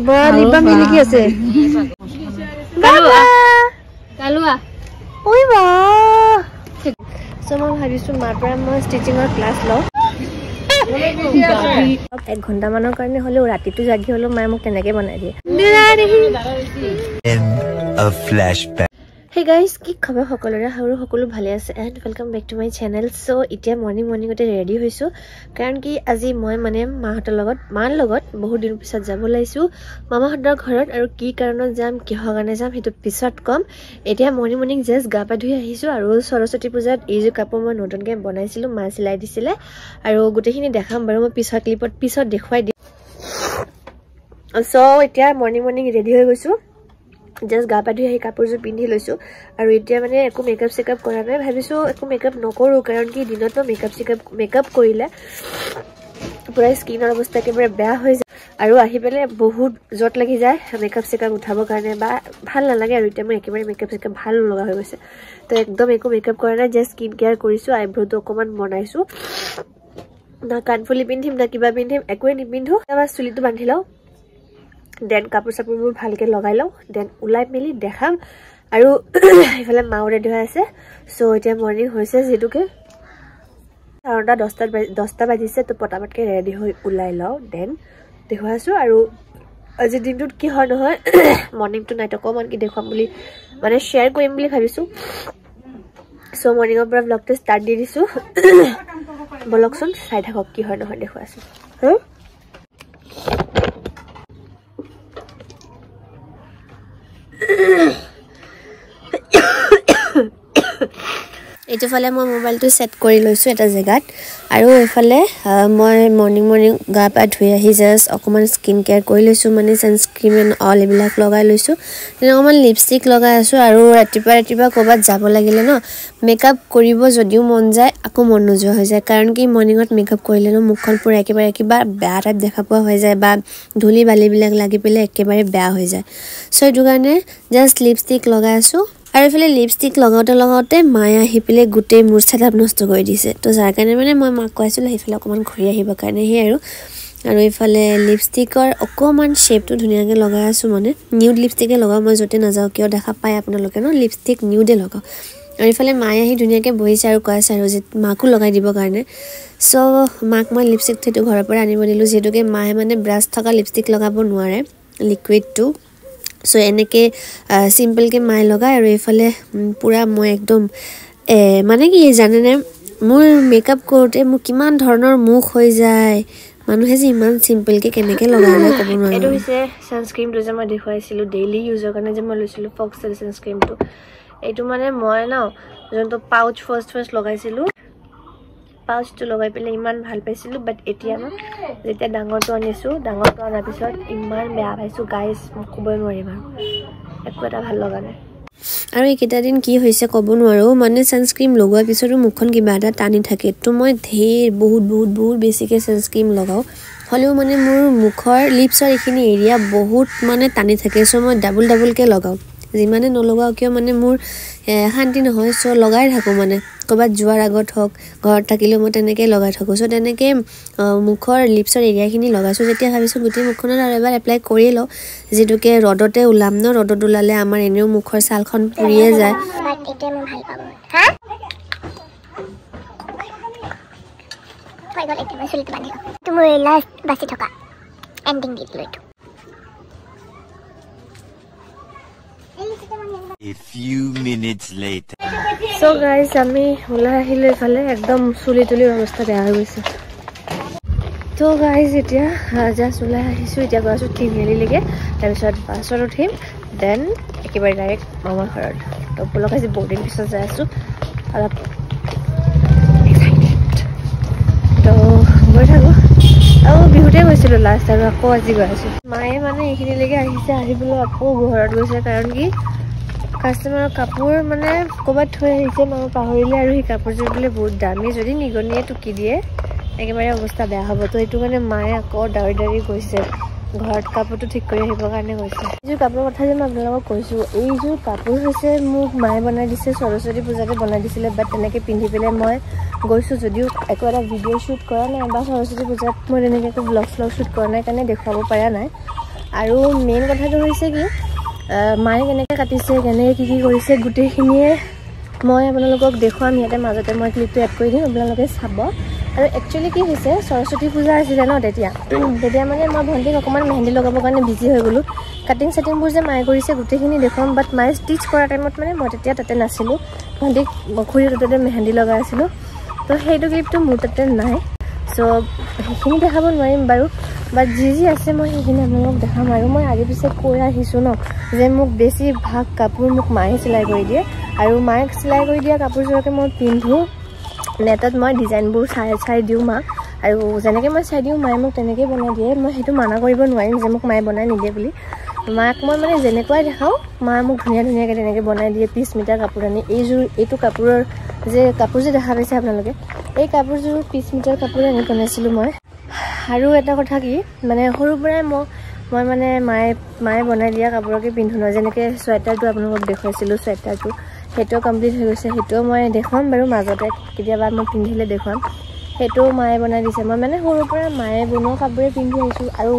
বা লিপা মিলি কি আছে কালুয়া ওই বা সো মই ভাবিছো মাৰ পৰা মই ষ্টিচিঙৰ ক্লাছ লওঁ 1 ঘণ্টা মানৰ কাৰণে হলেও ৰাতিটো জাগি হলো মায়ে মোক তেনেকে বনাই দিয়ে Hey guys, কি খবৰ সকলোৰে হাৰু সকলো ভালে আছে and welcome back to my channel. So এতিয়া মৰ্নিং গতে ৰেডি হৈছো কাৰণ কি আজি মই মানে মাহঁতৰ লগত বহুত দিন পিছত যাব লাইছো মামাহঁতৰ ঘৰত আৰু কি কাৰণত যাম কিহৰ কাৰণে যাম হেতু পিছত কম এতিয়া মৰ্নিং জাস্ট গা পা ধুই আহিছো আৰু সৰস্বতী পূজাত এই যে কাপোৰ মই নতুনকৈ বনাইছিলো মা চিলাই দিছিলে আৰু গোটেইখিনি দেখাম বাৰু মই পিছত ক্লিপত পিছত দেখুৱাই দিম So এতিয়া মৰ্নিং ৰেডি হৈ গৈছো Just গা পা ধুই আহি কাপোৰজোৰ পিন্ধি লৈছো আৰু এতিয়া মানে একো মেকআপ চেকআপ কৰা নাই ভাবিছো একো মেকআপ নকৰো কাৰণ কি দিনত মেকআপ কৰিলে পুৰা স্কিনৰ অৱস্থা একেবাৰে বেয়া হৈ যায় আৰু আহি পেলে বহুত জট লাগি যায় মেকআপ চেকআপ উঠাবৰ কাৰণে বা ভাল নালাগে আৰু এতিয়া মই একেবাৰে মেকআপ চেকআপ ভাল লগা হৈ গৈছে তো একদম একো মেকআপ কৰা নাই জাস্ট স্কিন কেয়াৰ কৰিছো আইব্ৰোটো অকমান বনাইছো না কানফুলি পিন্ধিম না কিবা পিন্ধিম একোৱে নিপিন্ধো এবাৰ চুলিটো বান্ধি লওঁ দেন কাপোৰ সাপুৰবোৰ ভালকে লগাই লওঁ দেন উলাই মেলি দেখাম আৰু ইফালে মাও ৰেডি হৈ আছে সো এতিয়া মৰ্নিং হৈছে যেটুকে 10টা বাজিছে তো পটাপটকে ৰেডি হৈ উলাই লওঁ দেন দেখুৱাছো আৰু আজি দিনটোত কি হয় নহয় মৰ্নিং টু নাইট অকমান কি দেখুৱাম বুলি মানে শেয়াৰ কৰিম বুলি ভাবিছো সো মৰ্নিংৰ পৰা ব্লগটো ষ্টাৰ্ট দি দিছো বলকচোন চাই থাকক কি হয় নহয় দেখুৱাছো এইটো ফালে মই মোবাইলটো সেট কৰি লৈছো এটা জেগাত আৰু এইফালে মই মৰ্নিং গা পা ধুই আহি জাস্ট অকমান স্কিন কেয়াৰ কৰি লৈছো মানে সানস্ক্ৰীন এণ্ড অল এইবিলাক লগাই লৈছো অকমান লিপষ্টিক লগাই আছো আৰু ৰাতিপুৱা ক'বাত যাব লাগিলে ন মেকআপ কৰিব যদিও মন যায় আকৌ মন নোযোৱা হৈ যায় কাৰণ কি মৰ্নিংত মেকআপ কৰিলে ন মুখখন পুৰা একেবাৰে কিবা বেয়া টাইপ দেখা পোৱা হৈ যায় বা ধুলি বালি বিলাক লাগি পেলে একেবাৰে বেয়া হৈ যায় সো এইটো কাৰণে জাস্ট লিপষ্টিক লগাই আছো আৰু ইফালে লিপষ্টিক লগাওতে মায়ে আহি পেলে গুটে মোৰ সেটআপ নষ্ট কৰি দিছে তো যাৰ কাৰণে মানে মই মাক কৈছিল ইফালে অকমান ঘূৰি আহিব কাৰণে হে আৰু ইফালে লিপষ্টিকৰ অকমান শেপটো ধুনিয়াকৈ লগাই আছো মানে নিউড লিপষ্টিকে লগাও মই যতে নাযাও কিয় দেখা পায় আপোনালোকে ন লিপষ্টিক নিউডে লগাও আৰু ইফালে মায়ে আহি ধুনিয়াকৈ বহিছে আৰু কৈছে আৰু যে মাকো লগাই দিব কাৰণে সো মাক মই লিপষ্টিক থেটো ঘৰৰ পৰা আনিব দিলো যেটোকে মায়ে মানে ব্ৰাছ থকা লিপষ্টিক লগাব নোৱাৰে লিকুইডটো সো এনেকে সিম্পল কে মাই লগাই আৰু ইফালে পুৰা মই একদম মানে কি জানেনে মোৰ মেকআপ কৰোতে মোৰ কিমান ধৰণৰ মুখ হৈ যায় মানুহে যে ইমান সিম্পল কে কেনেকে লগালে ক'ব নোৱাৰো এটো হৈছে সানস্ক্ৰীমটো যে মই দেখুৱাইছিলো ডেইলি ইউজৰ কাৰণে যে মই লৈছিলো ফক্সেল সানস্ক্ৰীমটো এটো মানে মই না যোনটো পাউচ ফাৰ্স্ট লগাইছিলো পাউচটো লগাই পেলে ইমান ভাল পাইছিলো বাট এতিয়া না যেতিয়া ডাঙৰটো আনিছো ডাঙৰটো আনাৰ পিছত ইমান বেয়া পাইছো গাইস মোক ক'বই নোৱাৰিম আৰু একো এটা ভাল লগা নাই আৰু এইকেইটা দিন কি হৈছে ক'ব নোৱাৰো মানে সানস্ক্ৰীম লগোৱাৰ পিছতো মুখখন কিবা এটা টানি থাকে তো মই বহুত বেছিকে সানস্ক্ৰীম লগাও হলেও মানে মোৰ মুখৰ লিপছৰ এখিনি এৰিয়া বহুত মানে টানি থাকে সো মই ডাবল কে লগাও যিমানে নলগাও কিয় মানে মোৰ শান্তি নহয় সো লগাই থাকো মানে কবাত যোৱাৰ আগত হক ঘৰত থাকিলে মই তেনেকৈ লগাই থাকো সো তেনেকৈ মুখৰ লিপছৰ এৰিয়াখিনি লগাইছো যেতিয়া ভাবিছো গুটি মুখখনত আৰু এবাৰ এপ্লাই কৰি লও যেটোকে ৰডতে উলাম ন ৰডত উলালে আমাৰ এনেও মুখৰ ছালখন পুৰিয়ে যায় বাট এতিয়া মই ভাল পাম হা ফাইগল এতিয়া মই চুলিটো বান্ধি লওঁ তুমি লাষ্ট বাছি থকা এন্ডিং দি দিলো এইটো A few minutes later. So guys, আমি ওলাই আহিলে ফালে একদম চুলি তুলি অৱস্থা বেয়া হৈ গৈছে তো গাইজ এতিয়া জাস্ট ওলাই আহিছো এতিয়া গৈছো তিনিআলিলৈকে তাৰপিছত বাছত উঠিম দেন একেবাৰে ডাইৰেক্ট মামাৰ ঘৰত তো বলক আজি বহুত দিন পিছত যাই আছো অলপ এক্সাইটেড তো গৈ থাকো আৰু বিহুতে গৈছিলো লাষ্ট আৰু আকৌ আজি গৈ আছো মায়ে মানে এইখিনিলৈকে আহিছে আহিবলৈ আকৌ ঘৰত গৈছে কাৰণ কি কাস্টমাৰৰ কাপোৰ মানে ক'বাত থৈ আহিছে মই পাহৰিলে আৰু সেই কাপোৰযোৰ বোলে বহুত দামী যদি নিগনিয়ে টুকি দিয়ে একেবাৰে অৱস্থা বেয়া হ'ব তো এইটো কাৰণে মায়ে আকৌ দাউৰি গৈছে ঘৰত কাপোৰটো ঠিক কৰি আহিবৰ কাৰণে গৈছে এইযোৰ কাপোৰৰ কথা যে মই আপোনালোকক কৈছো এইযোৰ কাপোৰ হৈছে মোক মায়ে বনাই দিছে সৰস্বতী পূজাতে বনাই দিছিলে বাট তেনেকৈ পিন্ধি পেলাই মই গৈছো যদিও একো এটা ভিডিঅ' শ্বুট কৰা নাই বা সৰস্বতী পূজাত মই তেনেকৈ ব্লগ শ্বুট কৰা নাই কাৰণে দেখুৱাব পৰা নাই আৰু মেইন কথাটো হৈছে কি মায়ে কেনেকৈ কাটিছে কেনেকৈ কি কৰিছে গোটেইখিনিয়ে মই আপোনালোকক দেখুৱাম ইয়াতে মাজতে মই ক্লিপটো এড কৰি দিম আপোনালোকে চাব আৰু একচুৱেলি কি হৈছে সৰস্বতী পূজা আছিলে ন তেতিয়া মানে মই ভণ্টিক অকণমান মেহেন্দি লগাবৰ কাৰণে বিজি হৈ গ'লোঁ কাটিং চাটিংবোৰ যে মায়ে কৰিছে গোটেইখিনি দেখুৱাম বাট মায়ে ষ্টিচ কৰা টাইমত মানে মই তেতিয়া তাতে নাছিলোঁ ভণ্টিক খুৰীৰ তাতে মেহেন্দি লগাই আছিলোঁ তো সেইটো ক্লিপটো মোৰ তাতে নাই চ' সেইখিনি দেখাব নোৱাৰিম বাৰু বাট যি আছে মই সেইখিনি আপোনালোকক দেখাম আৰু মই আগে পিছে কৈ আহিছোঁ ন যে মোক বেছিভাগ কাপোৰ মোক মায়ে চিলাই কৰি দিয়ে আৰু মায়ে চিলাই কৰি দিয়া কাপোৰযোৰকে মই পিন্ধোঁ নেটত মই ডিজাইনবোৰ চাই দিওঁ মাক আৰু যেনেকৈ মই চাই দিওঁ মায়ে মোক তেনেকৈ বনাই দিয়ে মই সেইটো মানা কৰিব নোৱাৰিম যে মোক মায়ে বনাই নিদিয়ে বুলি মাক মই মানে যেনেকুৱাই দেখাওঁ মায়ে মোক ধুনীয়াকৈ তেনেকৈ বনাই দিয়ে 30 মিটাৰ কাপোৰ আনি এইটো কাপোৰৰ কাপোৰ যে দেখা পাইছে আপোনালোকে এই কাপোৰযোৰ 30 মিটাৰ কাপোৰ আনি বনাইছিলোঁ মই আৰু এটা কথা কি মানে সৰুৰ পৰাই মই মানে মায়ে বনাই দিয়া কাপোৰকে পিন্ধো ন যেনেকৈ চুৱেটাৰটো আপোনালোকক দেখুৱাইছিলোঁ চুৱেটাৰটো সেইটোও কমপ্লিট হৈ গৈছে সেইটোও মই দেখুৱাম বাৰু মাজতে কেতিয়াবা মই পিন্ধিলে দেখুৱাম সেইটোও মায়ে বনাই দিছে মই মানে সৰুৰ পৰা মায়ে বনোৱা কাপোৰে পিন্ধি আহিছোঁ আৰু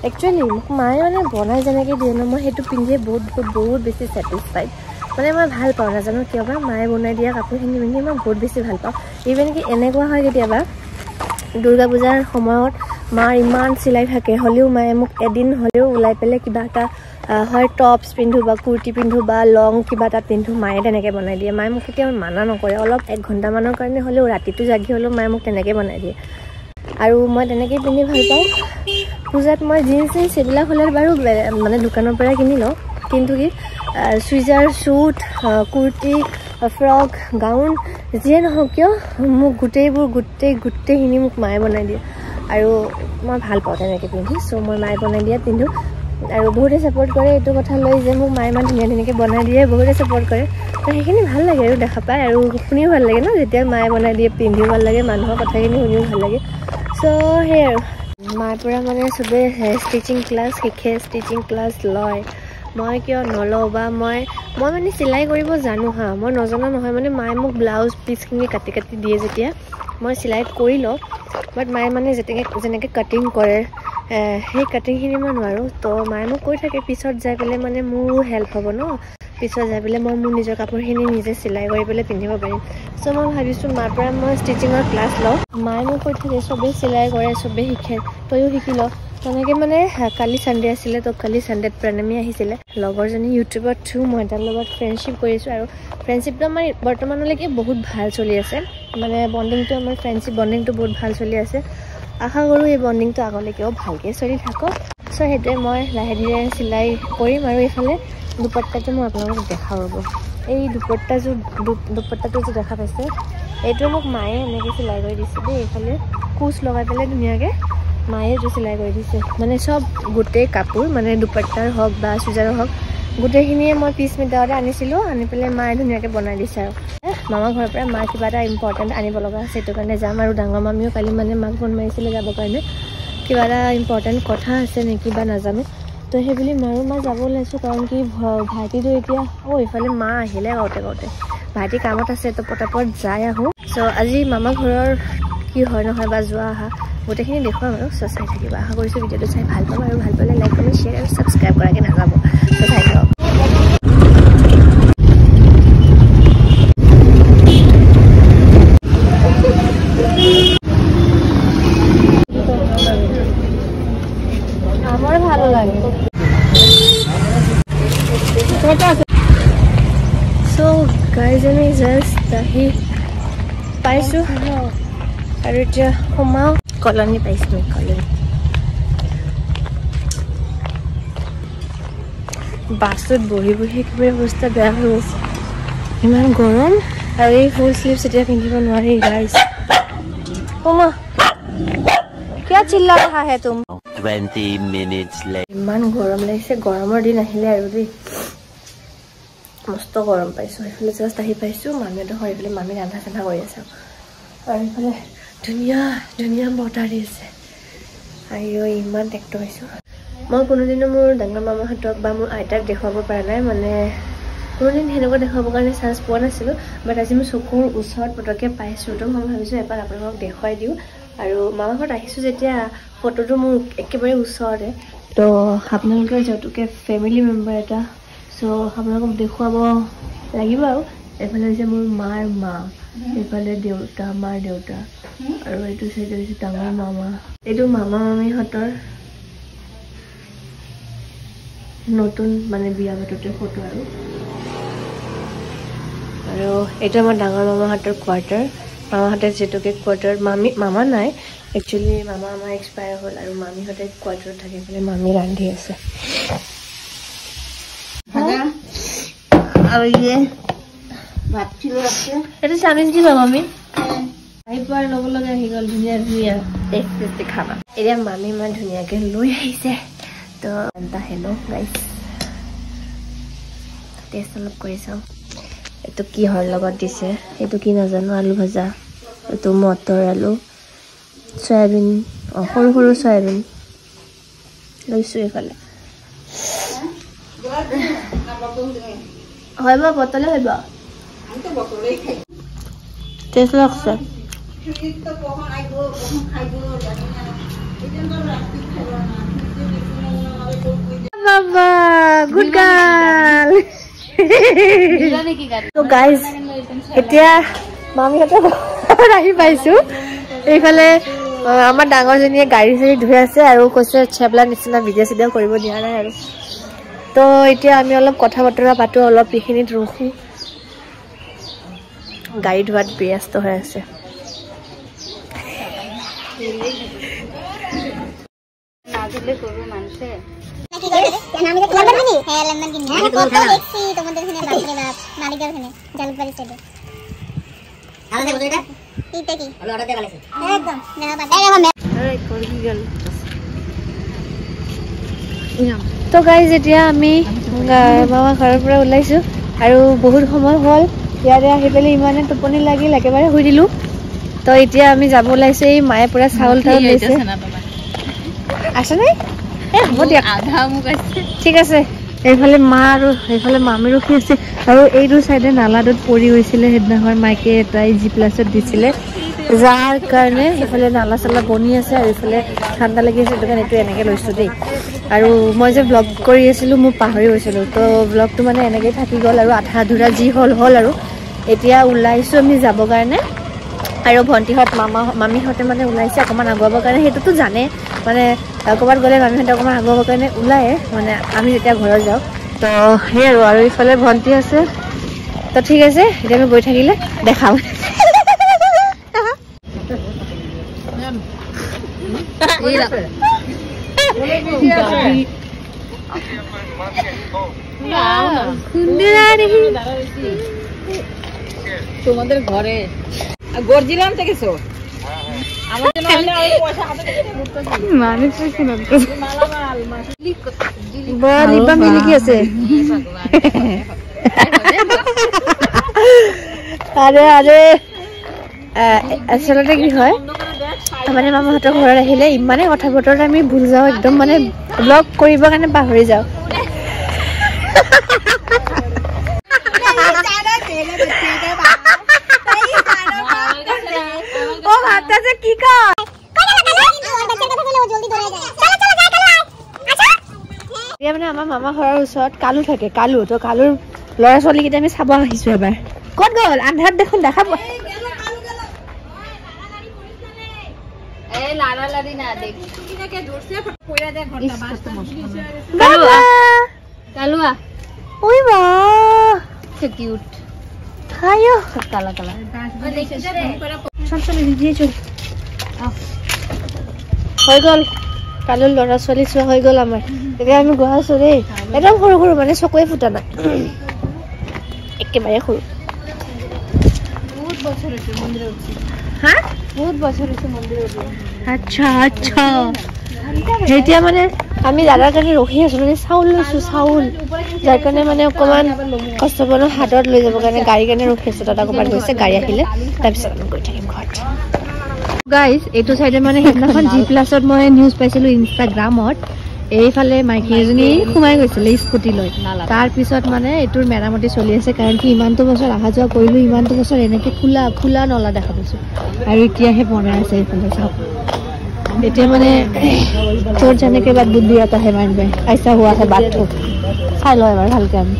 একচুৱেলি মোক মায়ে মানে বনাই যেনেকৈ দিয়ে ন মই সেইটো পিন্ধিয়ে বহুত বেছি ছেটিছফাইড মানে মই ভাল পাওঁ নাজানো কিয় বা মায়ে বনাই দিয়া কাপোৰখিনি পিন্ধি মই বহুত বেছি ভাল পাওঁ ইভেন কি এনেকুৱা হয় কেতিয়াবা দুৰ্গা পূজাৰ সময়ত মাৰ ইমান চিলাই থাকে হ'লেও মায়ে মোক এদিন হ'লেও ওলাই পেলাই কিবা এটা হয় টপছ পিন্ধো বা কুৰ্তি পিন্ধো বা লং কিবা এটা পিন্ধো মায়ে তেনেকৈ বনাই দিয়ে মায়ে মোক কেতিয়াও মানা নকৰে অলপ 1 ঘণ্টামানৰ কাৰণে হ'লেও ৰাতিটো জাগি হ'লেও মায়ে মোক তেনেকৈ বনাই দিয়ে আৰু মই তেনেকৈ পিন্ধি ভাল পাওঁ পূজাত মই জিন্স এইবিলাক হ'লে বাৰু মানে দোকানৰ পৰাই কিনি লওঁ কিন্তু কি চুইজাৰ শ্বুট কুৰ্তি ফ্ৰক গাউন যিয়ে নহওক কিয় মোক গোটেইখিনি মোক মায়ে বনাই দিয়ে আৰু মই ভাল পাওঁ তেনেকৈ পিন্ধি চ' মই মায়ে বনাই দিয়া পিন্ধো আৰু বহুতে ছাপোৰ্ট কৰে এইটো কথা লৈ যে মোক মায়ে ইমান ধুনীয়াকৈ বনাই দিয়ে বহুতে ছাপোৰ্ট কৰে তো সেইখিনি ভাল লাগে আৰু দেখা পায় আৰু শুনিও ভাল লাগে ন যেতিয়া মায়ে বনাই দিয়ে পিন্ধিও ভাল লাগে মানুহৰ কথাখিনি শুনিও ভাল লাগে চ' সেই আৰু মাৰ পৰা মানে চবেই ষ্টিচিং ক্লাছ শিকে ষ্টিচিং ক্লাছ লয় মই কিয় নলওঁ বা মই মানে চিলাই কৰিব জানো হা মই নজনা নহয় মানে মায়ে মোক ব্লাউজ পিচখিনি কাটি দিয়ে যেতিয়া মই চিলাই কৰি লওঁ বাট মায়ে মানে যেনেকৈ কাটিং কৰে সেই কাটিংখিনি মই নোৱাৰোঁ তো মায়ে মোক কৈ থাকে পিছত যাই পেলাই মানে মোৰো হেল্প হ'ব ন পিছত যাই পেলাই মই মোৰ নিজৰ কাপোৰখিনি নিজে চিলাই কৰি পেলাই পিন্ধিব পাৰিম চ' মই ভাবিছোঁ মাৰ পৰা মই ষ্টিচিঙৰ ক্লাছ লওঁ মায়ে মোক কৈ থাকে চবেই চিলাই কৰে চবেই শিকে তয়ো শিকি ল তেনেকৈ মানে কালি ছানডে আছিলে তো কালি ছানডেত প্ৰণামী আহিছিলে লগৰজনী ইউটিউবৰ থ্ৰু মই তাৰ লগত ফ্ৰেণ্ডশ্বিপ কৰিছোঁ আৰু ফ্ৰেণ্ডশ্বিপটো আমাৰ বৰ্তমানলৈকে বহুত ভাল চলি আছে মানে বণ্ডিংটো আমাৰ ফ্ৰেণ্ডশ্বিপ বণ্ডিংটো বহুত ভাল চলি আছে আশা কৰোঁ এই বণ্ডিংটো আগলৈকেও ভালকৈ চলি থাকক চ' সেইটোৱে মই লাহে ধীৰে চিলাই কৰিম আৰু এইফালে দুপট্টাটো মই আপোনালোকক দেখাওঁ ৰ'ব এই দুপট্টাটো যে দেখা পাইছে এইটো মোক মায়ে এনেকৈ চিলাই কৰি দিছে দেই এইফালে কুচ লগাই পেলাই ধুনীয়াকৈ মায়ে এইটো চিলাই কৰি দিছে মানে চব গোটেই কাপোৰ মানে দুপট্টাৰ হওক বা চুইজাৰৰ হওক গোটেইখিনিয়ে মই 30 মিটাৰতে আনিছিলোঁ আনি পেলাই মায়ে ধুনীয়াকৈ বনাই দিছে আৰু মামাৰ ঘৰৰ পৰা মা কিবা এটা ইম্পৰ্টেণ্ট আনিব লগা আছে সেইটো কাৰণে যাম আৰু ডাঙৰ মামীও কালি মানে মাক ফোন মাৰিছিলে যাবৰ কাৰণে কিবা এটা ইম্পৰ্টেণ্ট কথা আছে নেকি বা নাজানো তো সেই বুলি মা যাব ওলাইছোঁ কাৰণ কি ভাইটিটো এতিয়া ইফালে মা আহিলে গাওঁতে ভাইটি কামত আছে তো পটাপট যাই আহোঁ চ' আজি মামাৰ ঘৰৰ কি হয় নহয় বা যোৱা অহা গোটেইখিনি দেখুৱাম আৰু চ' চাই থাকিব আশা কৰিছোঁ ভিডিঅ'টো চাই ভাল পাব আৰু ভাল পালে লাইক কমেণ্ট শ্বেয়াৰ আৰু ছাবস্ক্ৰাইব কৰাকৈ নাযাব চ' চাই থাকক আমাৰ ভালো লাগে সো গাইজ আমি জাষ্ট আহি পাইছোঁ আৰু এতিয়া সোমাওঁ কলনি পাইছোঁ কলনি বাছত বহি কিবা অৱস্থা বেয়া হৈ গৈছে ইমান গৰম আৰু এই ফুল স্লিভছ এতিয়া পিন্ধিব নোৱাৰি গাইজ সোমা क्या चिल्ला रहा है तुम 20 minutes later ইমান গৰম লাগিছে গৰমৰ দিন আহিলে আৰু দেই মস্ত গৰম পাইছোঁ এইফালে জাষ্ট আহি পাইছোঁ মামীহঁতৰ ঘৰ এইফালে মামী ৰান্ধা চান্ধা কৰি আছে আৰু এইফালে ধুনীয়া বতাহ দি আছে আৰু ইমান টেক্ট হৈছোঁ মই কোনোদিনো মোৰ ডাঙৰ মামাহঁতক বা মোৰ আইতাক দেখুৱাব পৰা নাই মানে কোনোদিন সেনেকুৱা দেখুৱাবৰ কাৰণে চান্স পোৱা নাছিলোঁ বাট আজি মোৰ চকুৰ ওচৰত পটককৈ পাইছোঁ তো মই ভাবিছোঁ এবাৰ আপোনালোকক দেখুৱাই দিওঁ আৰু মামাৰ ঘৰত আহিছোঁ যেতিয়া ফটোটো মোৰ একেবাৰে ওচৰতে তো তো আপোনালোকে যেহেতুকে ফেমিলি মেম্বাৰ এটা সো আপোনালোকক দেখুৱাব লাগিব আৰু এফালে হৈছে মোৰ মাৰ মা এফালে দেউতা মাৰ দেউতা আৰু এইটো চাইডে হৈছে ডাঙৰ মামা এইটো মামা মামীহঁতৰ নতুন মানে বিয়া বাততে ফটো আৰু এইটো আমাৰ ডাঙৰ মামাহঁতৰ কোৱাৰ্টাৰ মামাহঁতে যেহেতুকে কোৱাৰ্টাৰ মামা নাই একচুৱেলি মামা আমাৰ এক্সপায়াৰ হ'ল আৰু মামীহঁতে কোৱাৰ্টাৰত থাকি পেলাই মামী ৰান্ধি আছে আৰু ইয়ে ভাত চিলো আছে এটা চামিজ দিবা মামী আহি পোৱাৰ লগে লগে আহি গ'ল ধুনীয়া ধুনীয়া টেষ্টি খানা এতিয়া মামী ইমান ধুনীয়াকৈ লৈ আহিছে তো এটা হেল্ল' গাইছ টেষ্ট অলপ কৰি চাওঁ এইটো কিহৰ লগত দিছে এইটো কি নাজানো আলু ভাজা এইটো মটৰ আলু সয়াবিন সৰু সৰু সয়াবিন লৈছোঁ এইফালে হয় বা বটলে হয় বা টেষ্ট লাগছে বাবা গুড গাৰ্ল তো গাইজ এতিয়া মামীহঁতৰ ঘৰত আহি পাইছোঁ এইফালে আমাৰ ডাঙৰজনীয়ে গাড়ী চাড়ী ধুই আছে আৰু কৈছে চেবলা নিচিনা ভিডিঅ' চিডিঅ' কৰিব দিয়া নাই আৰু তো এতিয়া আমি অলপ কথা বতৰা পাতোঁ অলপ এইখিনিত ৰখোঁ গাড়ী ধোৱাত ব্যস্ত হৈ আছে তো গাইজ এতিয়া আমি মামা ঘৰৰ পৰা ওলাইছোঁ আৰু বহুত সময় হ'ল ইয়াতে আহি পেলাই ইমানে টোপনি লাগিল একেবাৰে শুই দিলোঁ তো এতিয়া আমি যাব ওলাইছোঁ এই মায়ে পুৰা চাউল তাউল লৈছে আছে নাই হ'ব দিয়ক ঠিক আছে এইফালে মা আৰু এইফালে মামী ৰখি আছে আৰু এইটো চাইডে নালাটোত পৰি গৈছিলে সেইদিনাখন মাইকে এটাই G+ দিছিলে যাৰ কাৰণে এইফালে নালা চালা বনি আছে আৰু এইফালে ঠাণ্ডা লাগি আছে সেইটো কাৰণে এইটো এনেকৈ লৈছোঁ দেই আৰু মই যে ব্লগ কৰি আছিলোঁ মই পাহৰি গৈছিলোঁ তো ব্লগটো মানে এনেকৈ থাকি গ'ল আৰু আধা আধুৰা যি হ'ল আৰু এতিয়া ওলাইছোঁ আমি যাবৰ কাৰণে আৰু ভণ্টিহঁত মামীহঁতে মানে ওলাইছে অকণমান আগুৱাবৰ কাৰণে সেইটোতো জানে মানে ক'ৰবাত গ'লে মামীহঁতে অকণমান আগুৱাবৰ কাৰণে ওলায়ে মানে আমি যেতিয়া ঘৰত যাওঁ তো সেই আৰু ইফালে ভণ্টি আছে তো ঠিক আছে এতিয়া আমি গৈ থাকিলে দেখাম তোমাদের ঘরে গর্জিলাম থেকে সো আমার জন্য হলে ওই পয়সা হাতে থেকে ঘুরতেছি মানুষ কি না মালামাল মাছলি বড় লিপা মিলি কি আছে আরে আরে আসলে কি হয় মানে মামাহঁতৰ ঘৰত আহিলে ইমানে কথা বতৰত আমি ভুল যাওঁ একদম মানে ব্লগ কৰিবৰ কাৰণে পাহৰি যাওঁ ও ভাতটা যে কি কয় এতিয়া মানে আমাৰ মামা ঘৰৰ ওচৰত কালু থাকে কালু তো কালুৰ ল'ৰা ছোৱালীকেইটা আমি চাব আহিছোঁ এবাৰ ক'ত গ'ল আন্ধাৰত দেখোন দেখা পোৱা কালুয়া ওই বা কিউট হায়ো কালা কালা চল চল দিয়ে চল হৈ গ'ল কালুৰ ল'ৰা ছোৱালী চোৱা হৈ গ'ল আমাৰ এতিয়া আমি গৈ আছোঁ দেই একদম সৰু সৰু মানে চকুৱে ফুটা নাই একেবাৰে সৰু বহুত বছৰ হৈছে মন্দিৰত হা বহুত বছৰ হৈছে মন্দিৰত আচ্ছা আচ্ছা এতিয়া মানে আমি দাদাৰ কাৰণে ৰখি আছোঁ মানে চাউল লৈছোঁ চাউল যাৰ কাৰণে মানে অকণমান কষ্ট পোৱা হাতত লৈ যাবৰ কাৰণে গাড়ীৰ কাৰণে ৰখি আছোঁ দাদা ক'ৰবাত গৈছে গাড়ী আহিলে তাৰপিছত আমি গৈ থাকিম ঘৰত গাইজ এইটো চাইডে মানে সেইদিনাখন G+ মই নিউজ পাইছিলোঁ ইনষ্টাগ্ৰামত এইফালে মাইকী এজনী সোমাই গৈছিলে স্কুটি লৈ তাৰপিছত মানে এইটোৰ মেৰামতি চলি আছে কাৰণ কি ইমানটো বছৰ অহা যোৱা কৰিলোঁ ইমানটো বছৰ এনেকৈ খোলা নলা দেখা পাইছোঁ আৰু এতিয়াহে বনাই আছে এইফালে চাওক बेटे मैंने छोड़ जाने के बाद बुद्धि आता है माइंड में ऐसा हुआ है बात को खा लो एबार हल्के हम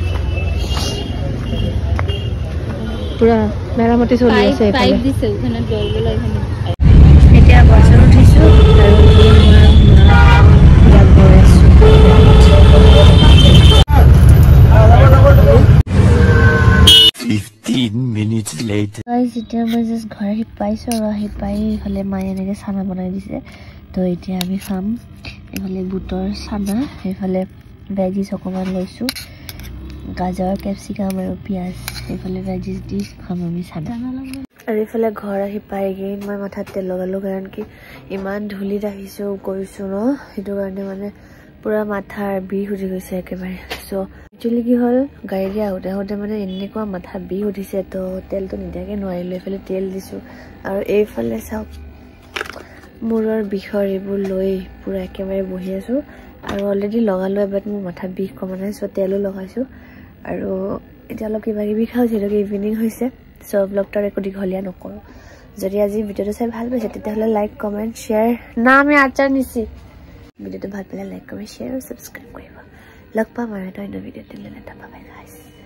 पूरा मेरामती चली আছে পাইপ দিছে ওখানে জল গলা এখানে এতিয়া বছৰ উঠিছো আৰু minutes later. Guys, এতিয়া মই জাস্ট ঘৰ আহি পাইছো আৰু আহি পাই ইফালে মায়ে এনেকৈ চানা বনাই দিছে তো এতিয়া আমি খাম ইফালে বুটৰ চানা এইফালে ভেজিছ অকণমান লৈছোঁ গাজৰ কেপচিকাম আৰু পিঁয়াজ এইফালে ভেজিছ দি খাম আমি চানা আৰু এইফালে ঘৰ আহি পাইগৈ মই মাথাত তেল লগালোঁ কাৰণ কি ইমান ধূলিত আহিছোঁ গৈছোঁ ন সেইটো কাৰণে মানে পুৰা মাথাৰ বিষ উঠি গৈছে একেবাৰে চ' একচুৱেলি কি হ'ল গাড়ীৰে আহোঁতে মানে এনেকুৱা মাথা বিষ উঠিছে তো তেলটো নিদিয়াকৈ নোৱাৰিলোঁ এইফালে তেল দিছোঁ আৰু এইফালে চাওক মূৰৰ বিষৰ এইবোৰ লৈ পুৰা একেবাৰে বহি আছোঁ আৰু অলৰেডি লগালোঁ এবাৰ মোৰ মাথা বিষ কমা নাই চ' তেলো লগাইছোঁ আৰু এতিয়া অলপ কিবা কিবি খাওঁ যিহেতুকে ইভিনিং হৈছে চ' ব্লগটো একো দীঘলীয়া নকৰোঁ যদি আজি ভিডিঅ'টো চাই ভাল পাইছে তেতিয়াহ'লে লাইক কমেণ্ট শ্বেয়াৰ না আমি আচাৰ নিছি ভিডিঅ'টো ভাল পালে লাইক কমেণ্ট শ্বেয়াৰ আৰু ছাবস্ক্ৰাইব কৰিব লগ পাম আৰু এটা অন্য ভিডিঅ'ত দিলে এটা বাই গাইছ